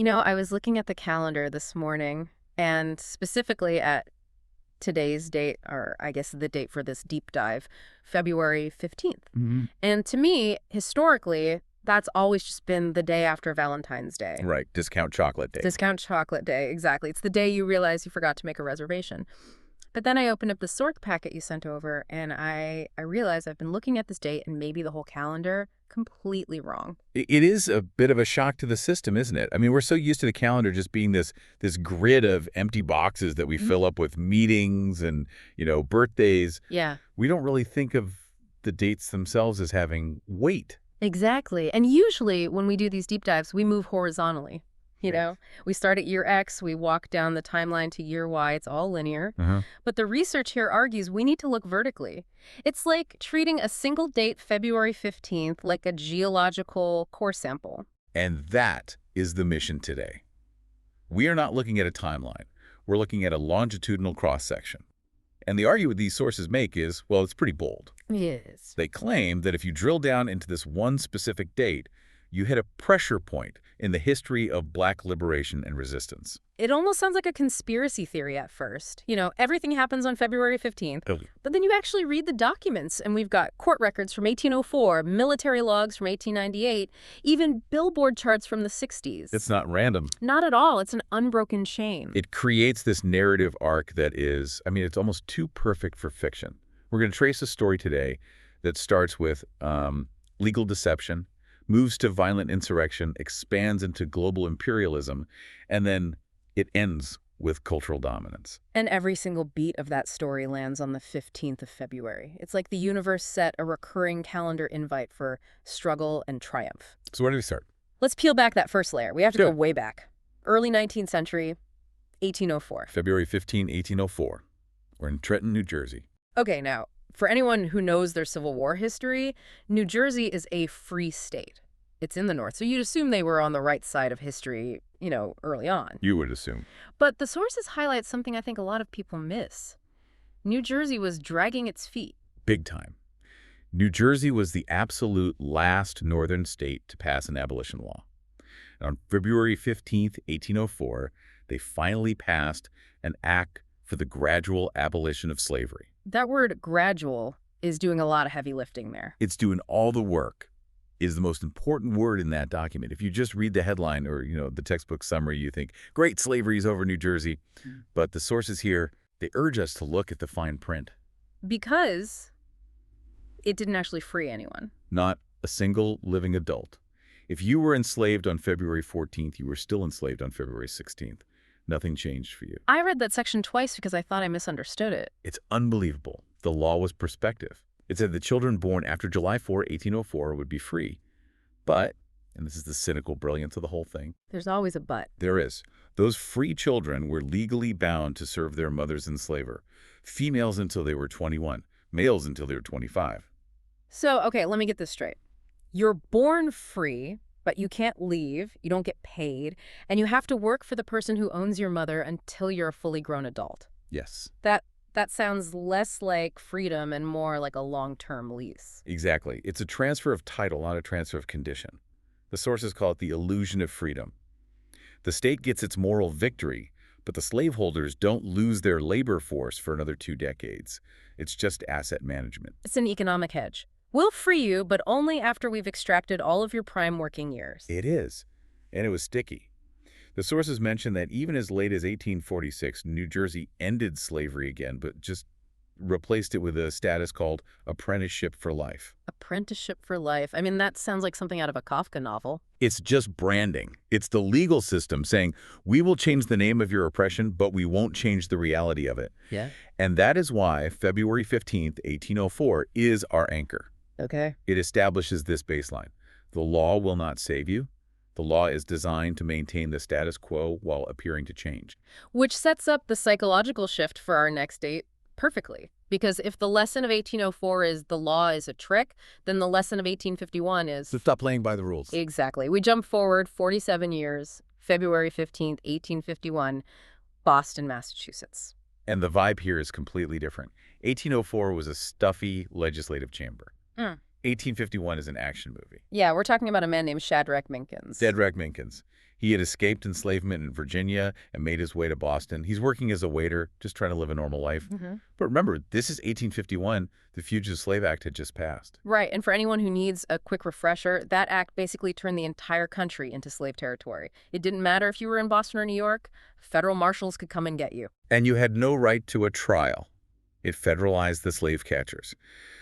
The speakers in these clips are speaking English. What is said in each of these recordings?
I was looking at the calendar this morning, and specifically at today's date, or I guess the date for this deep dive, February 15th. And to me, historically, that's always just been the day after Valentine's Day. Right. Discount chocolate day. Discount chocolate day, exactly. It's the day you realize you forgot to make a reservation. But then I opened up the Sork packet you sent over, and I realized I've been looking at this date and maybe the whole calendar completely wrong. It is a bit of a shock to the system, isn't it? I mean, we're so used to the calendar just being this grid of empty boxes that we fill up with meetings and, birthdays. Yeah. We don't really think of the dates themselves as having weight. Exactly. And usually when we do these deep dives, we move horizontally. We start at year X, we walk down the timeline to year Y. It's all linear. But the research here argues we need to look vertically. It's like treating a single date, February 15th, like a geological core sample. And that is the mission today. We are not looking at a timeline. We're looking at a longitudinal cross-section. And the argument these sources make is, well, it's pretty bold. Yes. They claim that if you drill down into this one specific date, you hit a pressure point in the history of Black liberation and resistance. It almost sounds like a conspiracy theory at first. Everything happens on February 15th, but then you actually read the documents, and we've got court records from 1804, military logs from 1898, even billboard charts from the 60s. It's not random. Not at all. It's an unbroken chain. It creates this narrative arc that is, it's almost too perfect for fiction. We're going to trace a story today that starts with legal deception, moves to violent insurrection, expands into global imperialism, and then it ends with cultural dominance. And every single beat of that story lands on the 15th of February. It's like the universe set a recurring calendar invite for struggle and triumph. So where do we start? Let's peel back that first layer. We have to go way back. Early 19th century, 1804. February 15, 1804. We're in Trenton, New Jersey. Okay, now, for anyone who knows their Civil War history, New Jersey is a free state. It's in the north, so you'd assume they were on the right side of history, early on. You would assume. But the sources highlight something I think a lot of people miss. New Jersey was dragging its feet. Big time. New Jersey was the absolute last northern state to pass an abolition law. And on February 15th, 1804, they finally passed an act for the gradual abolition of slavery. That word gradual is doing a lot of heavy lifting there. It's doing all the work. Is the most important word in that document. If you just read the headline or, the textbook summary, you think, great, slavery is over New Jersey. But the sources here, they urge us to look at the fine print. Because it didn't actually free anyone. Not a single living adult. If you were enslaved on February 14th, you were still enslaved on February 16th. Nothing changed for you. I read that section twice because I thought I misunderstood it. It's unbelievable. The law was prospective. It said the children born after July 4, 1804 would be free. But, and this is the cynical brilliance of the whole thing. There's always a but. There is. Those free children were legally bound to serve their mother's enslaver. Females until they were 21, males until they were 25. So, okay, let me get this straight. You're born free, but you can't leave, you don't get paid, and you have to work for the person who owns your mother until you're a fully grown adult. Yes. That sounds less like freedom and more like a long-term lease. Exactly. It's a transfer of title, not a transfer of condition. The sources call it the illusion of freedom. The state gets its moral victory, but the slaveholders don't lose their labor force for another 2 decades. It's just asset management. It's an economic hedge. We'll free you, but only after we've extracted all of your prime working years. It is. And it was sticky. The sources mention that even as late as 1846, New Jersey ended slavery again, but just replaced it with a status called apprenticeship for life. Apprenticeship for life. That sounds like something out of a Kafka novel. It's just branding. It's the legal system saying, we will change the name of your oppression, but we won't change the reality of it. Yeah. And that is why February 15th, 1804 is our anchor. Okay. It establishes this baseline. The law will not save you. The law is designed to maintain the status quo while appearing to change. Which sets up the psychological shift for our next date perfectly. Because if the lesson of 1804 is the law is a trick, then the lesson of 1851 is... So stop playing by the rules. Exactly. We jump forward 47 years, February 15th, 1851, Boston, Massachusetts. And the vibe here is completely different. 1804 was a stuffy legislative chamber. 1851 is an action movie. Yeah, we're talking about a man named Shadrack Minkins. Shadrack Minkins. He had escaped enslavement in Virginia and made his way to Boston. He's working as a waiter, just trying to live a normal life. But remember, this is 1851. The Fugitive Slave Act had just passed. Right, and for anyone who needs a quick refresher, that act basically turned the entire country into slave territory. It didn't matter if you were in Boston or New York, federal marshals could come and get you. And you had no right to a trial. It federalized the slave catchers.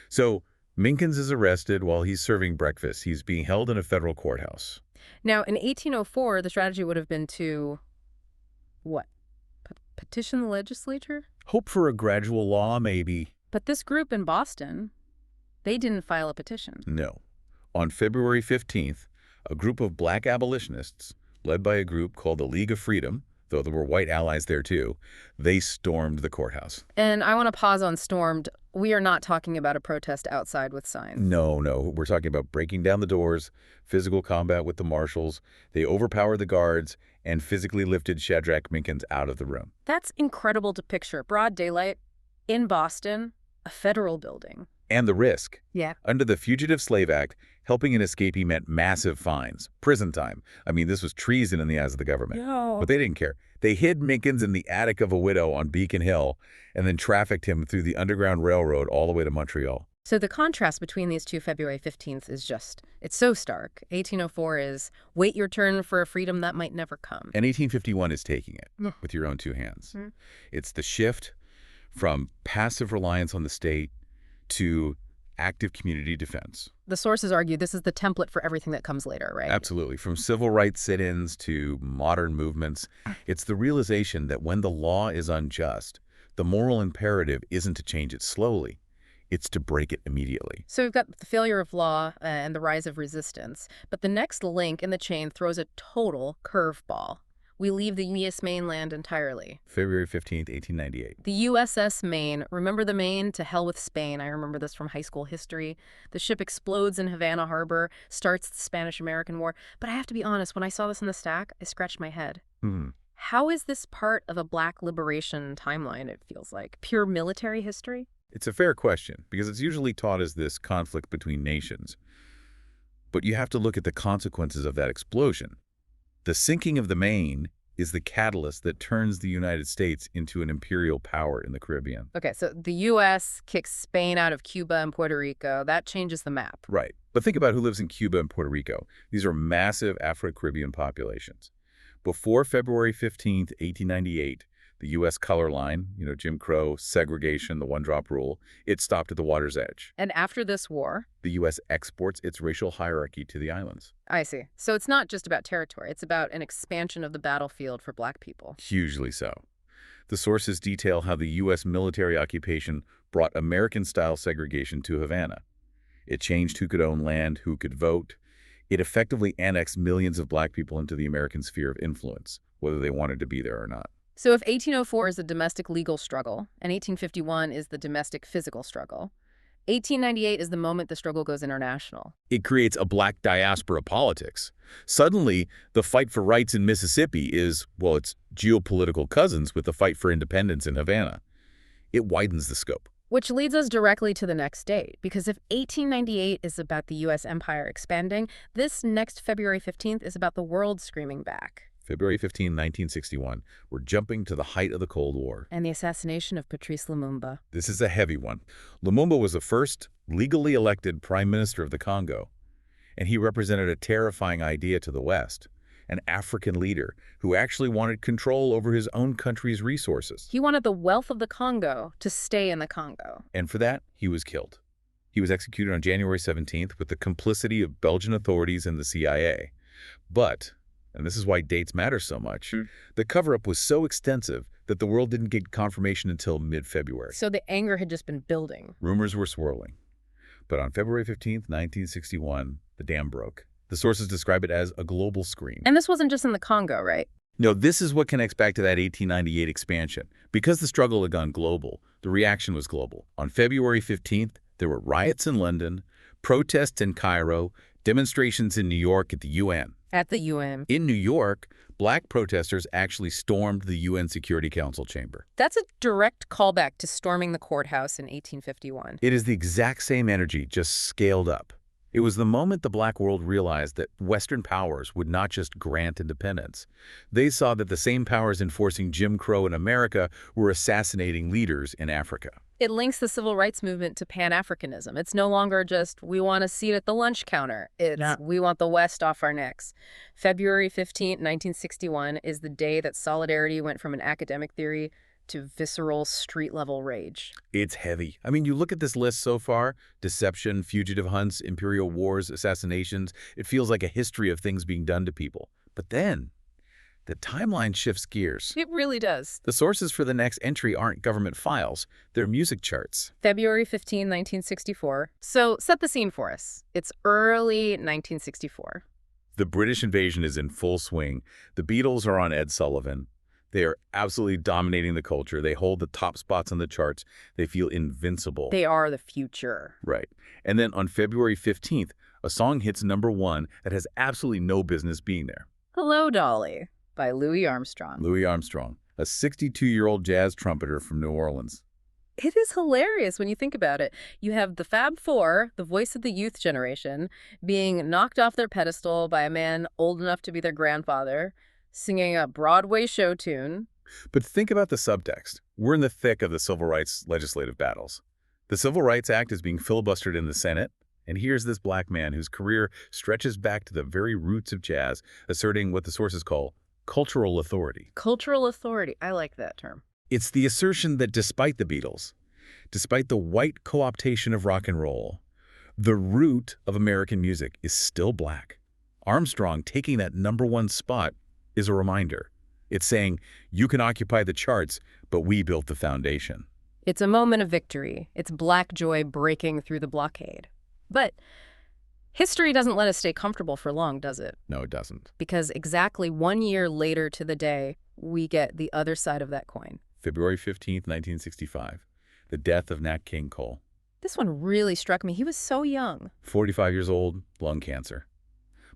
So Minkins is arrested while he's serving breakfast. He's being held in a federal courthouse. Now, in 1804, the strategy would have been to, what, petition the legislature? Hope for a gradual law, maybe. But this group in Boston, they didn't file a petition. No. On February 15th, a group of black abolitionists, led by a group called the League of Freedom, though there were white allies there too, they stormed the courthouse. And I want to pause on stormed. We are not talking about a protest outside with signs. No. We're talking about breaking down the doors, physical combat with the marshals. They overpowered the guards and physically lifted Shadrack Minkins out of the room. That's incredible to picture. Broad daylight, in Boston, a federal building. And the risk. Yeah. Under the Fugitive Slave Act, helping an escapee meant massive fines, prison time. I mean, this was treason in the eyes of the government. No. But they didn't care. They hid Minkins in the attic of a widow on Beacon Hill and then trafficked him through the Underground Railroad all the way to Montreal. So the contrast between these two February 15th is just, it's so stark. 1804 is, wait your turn for a freedom that might never come. And 1851 is taking it with your own two hands. It's the shift from passive reliance on the state to active community defense. The sources argue this is the template for everything that comes later, right? Absolutely. From civil rights sit-ins to modern movements, it's the realization that when the law is unjust, the moral imperative isn't to change it slowly. It's to break it immediately. So we've got the failure of law and the rise of resistance. But the next link in the chain throws a total curveball. We leave the U.S. mainland entirely. February 15th, 1898. The USS Maine. Remember the Maine? To hell with Spain. I remember this from high school history. The ship explodes in Havana Harbor, starts the Spanish-American War. But I have to be honest, when I saw this in the stack, I scratched my head. How is this part of a Black liberation timeline, it feels like? Pure military history? It's a fair question, because it's usually taught as this conflict between nations. But you have to look at the consequences of that explosion. The sinking of the Maine is the catalyst that turns the United States into an imperial power in the Caribbean. Okay, so the U.S. kicks Spain out of Cuba and Puerto Rico. That changes the map. Right. But think about who lives in Cuba and Puerto Rico. These are massive Afro-Caribbean populations. Before February 15th, 1898, the U.S. color line, Jim Crow, segregation, the one-drop rule, it stopped at the water's edge. And after this war? The U.S. exports its racial hierarchy to the islands. I see. So it's not just about territory. It's about an expansion of the battlefield for Black people. Hugely so. The sources detail how the U.S. military occupation brought American-style segregation to Havana. It changed who could own land, who could vote. It effectively annexed millions of Black people into the American sphere of influence, whether they wanted to be there or not. So if 1804 is the domestic legal struggle, and 1851 is the domestic physical struggle, 1898 is the moment the struggle goes international. It creates a Black diaspora politics. Suddenly, the fight for rights in Mississippi is, well, it's geopolitical cousins with the fight for independence in Havana. It widens the scope. Which leads us directly to the next date, because if 1898 is about the U.S. empire expanding, this next February 15th is about the world screaming back. February 15, 1961, we're jumping to the height of the Cold War. And the assassination of Patrice Lumumba. This is a heavy one. Lumumba was the first legally elected prime minister of the Congo, and he represented a terrifying idea to the West, an African leader who actually wanted control over his own country's resources. He wanted the wealth of the Congo to stay in the Congo. And for that, he was killed. He was executed on January 17th with the complicity of Belgian authorities and the CIA. But, and this is why dates matter so much, the cover-up was so extensive that the world didn't get confirmation until mid-February. So the anger had just been building. Rumors were swirling. But on February 15th, 1961, the dam broke. The sources describe it as a global scream. And this wasn't just in the Congo, right? No, this is what connects back to that 1898 expansion. Because the struggle had gone global, the reaction was global. On February 15th, there were riots in London, protests in Cairo, demonstrations in New York at the UN. At the UN. In New York, Black protesters actually stormed the UN Security Council chamber. That's a direct callback to storming the courthouse in 1851. It is the exact same energy, just scaled up. It was the moment the black world realized that Western powers would not just grant independence. They saw that the same powers enforcing Jim Crow in America were assassinating leaders in Africa. It links the civil rights movement to Pan-Africanism. It's no longer just, we want a seat at the lunch counter. It's, we want the West off our necks. February 15, 1961 is the day that solidarity went from an academic theory to visceral street-level rage. It's heavy. I mean, you look at this list so far, deception, fugitive hunts, imperial wars, assassinations, it feels like a history of things being done to people. But then, the timeline shifts gears. It really does. The sources for the next entry aren't government files, they're music charts. February 15, 1964. So set the scene for us. It's early 1964. The British invasion is in full swing. The Beatles are on Ed Sullivan. They are absolutely dominating the culture. They hold the top spots on the charts. They feel invincible. They are the future. Right. And then on February 15th, a song hits #1 that has absolutely no business being there. Hello, Dolly, by Louis Armstrong. Louis Armstrong, a 62-year-old jazz trumpeter from New Orleans. It is hilarious when you think about it. You have the Fab Four, the voice of the youth generation, being knocked off their pedestal by a man old enough to be their grandfather, singing a Broadway show tune. But think about the subtext. We're in the thick of the civil rights legislative battles. The Civil Rights Act is being filibustered in the Senate, and here's this black man whose career stretches back to the very roots of jazz, asserting what the sources call cultural authority. Cultural authority. I like that term. It's the assertion that despite the Beatles, despite the white co-optation of rock and roll, the root of American music is still black. Armstrong taking that #1 spot is a reminder. It's saying, you can occupy the charts, but we built the foundation. It's a moment of victory. It's black joy breaking through the blockade. But history doesn't let us stay comfortable for long, does it? No, it doesn't. Because exactly 1 year later to the day, we get the other side of that coin. February 15th, 1965, the death of Nat King Cole. This one really struck me. He was so young. 45 years old, lung cancer.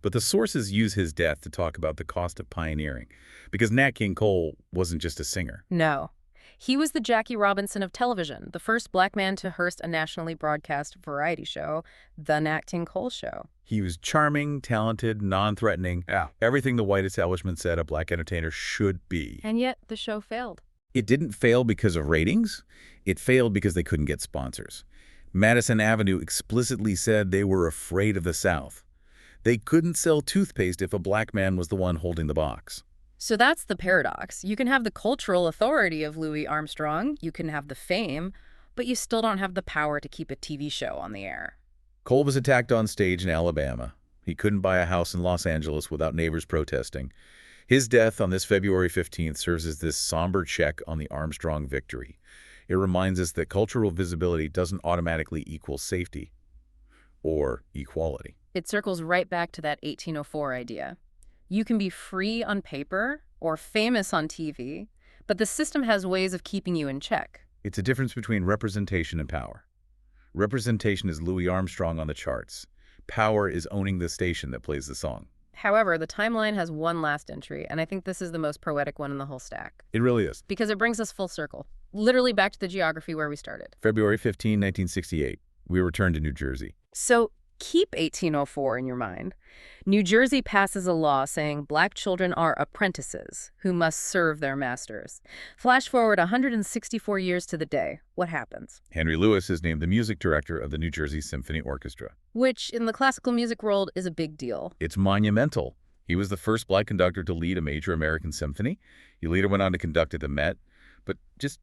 But the sources use his death to talk about the cost of pioneering, because Nat King Cole wasn't just a singer. No. He was the Jackie Robinson of television, the first black man to host a nationally broadcast variety show, The Nat King Cole Show. He was charming, talented, non-threatening. Everything the white establishment said a black entertainer should be. And yet, the show failed. It didn't fail because of ratings. It failed because they couldn't get sponsors. Madison Avenue explicitly said they were afraid of the South. They couldn't sell toothpaste if a black man was the one holding the box. So that's the paradox. You can have the cultural authority of Louis Armstrong, you can have the fame, but you still don't have the power to keep a TV show on the air. Cole was attacked on stage in Alabama. He couldn't buy a house in Los Angeles without neighbors protesting. His death on this February 15th serves as this somber check on the Armstrong victory. It reminds us that cultural visibility doesn't automatically equal safety or equality. It circles right back to that 1804 idea. You can be free on paper or famous on TV, but the system has ways of keeping you in check. It's a difference between representation and power. Representation is Louis Armstrong on the charts. Power is owning the station that plays the song. However, the timeline has one last entry, and I think this is the most poetic one in the whole stack. It really is. Because it brings us full circle, literally back to the geography where we started. February 15, 1968. We return to New Jersey. So keep 1804 in your mind. New Jersey passes a law saying black children are apprentices who must serve their masters. Flash forward 164 years to the day. What happens? Henry Lewis is named the music director of the New Jersey Symphony Orchestra. Which, in the classical music world, is a big deal. It's monumental. He was the first black conductor to lead a major American symphony. He later went on to conduct at the Met. But just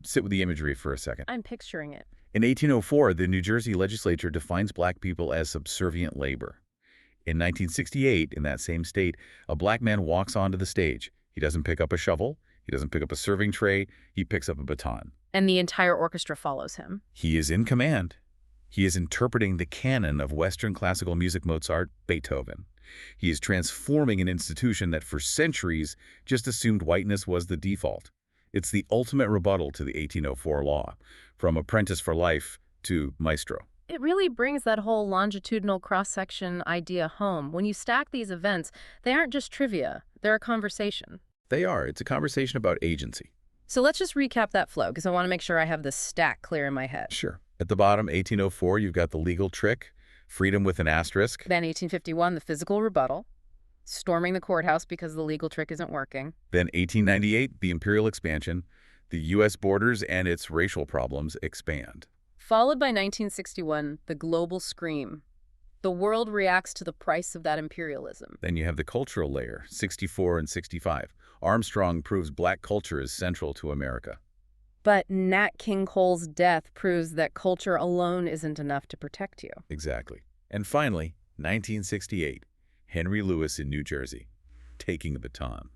sit with the imagery for a second. I'm picturing it. In 1804, the New Jersey legislature defines black people as subservient labor. In 1968, in that same state, a black man walks onto the stage. He doesn't pick up a shovel. He doesn't pick up a serving tray. He picks up a baton. And the entire orchestra follows him. He is in command. He is interpreting the canon of Western classical music, Mozart, Beethoven. He is transforming an institution that for centuries just assumed whiteness was the default. It's the ultimate rebuttal to the 1804 law, from apprentice for life to maestro. It really brings that whole longitudinal cross-section idea home. When you stack these events, they aren't just trivia, they're a conversation. They are. It's a conversation about agency. So let's just recap that flow, because I want to make sure I have this stack clear in my head. Sure. At the bottom, 1804, you've got the legal trick. Freedom with an asterisk. Then 1851, the physical rebuttal. Storming the courthouse because the legal trick isn't working. Then 1898, the imperial expansion. The U.S. borders and its racial problems expand. Followed by 1961, the global scream. The world reacts to the price of that imperialism. Then you have the cultural layer, 64 and 65. Armstrong proves black culture is central to America. But Nat King Cole's death proves that culture alone isn't enough to protect you. Exactly. And finally, 1968, Henry Louis in New Jersey, taking the baton,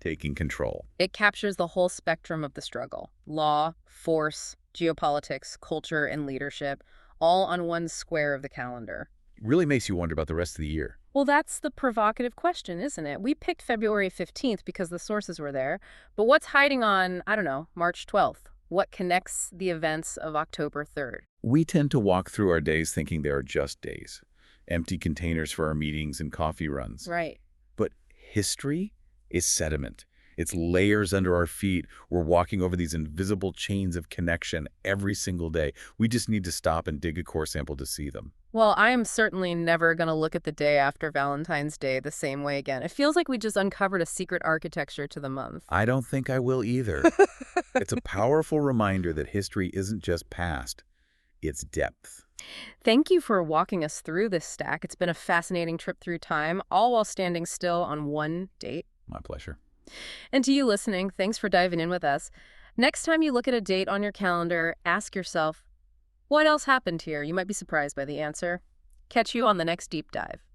taking control. It captures the whole spectrum of the struggle. Law, force, geopolitics, culture, and leadership, all on one square of the calendar. It really makes you wonder about the rest of the year. Well, that's the provocative question, isn't it? We picked February 15th because the sources were there, but what's hiding on, I don't know, March 12th? What connects the events of October 3rd? We tend to walk through our days thinking they are just days, empty containers for our meetings and coffee runs. Right. But history is sediment. It's layers under our feet. We're walking over these invisible chains of connection every single day. We just need to stop and dig a core sample to see them. Well, I am certainly never going to look at the day after Valentine's Day the same way again. It feels like we just uncovered a secret architecture to the month. I don't think I will either. It's a powerful reminder that history isn't just past, it's depth. Thank you for walking us through this stack. It's been a fascinating trip through time, all while standing still on one date. My pleasure. And to you listening, thanks for diving in with us. Next time you look at a date on your calendar, ask yourself, what else happened here? You might be surprised by the answer. Catch you on the next deep dive.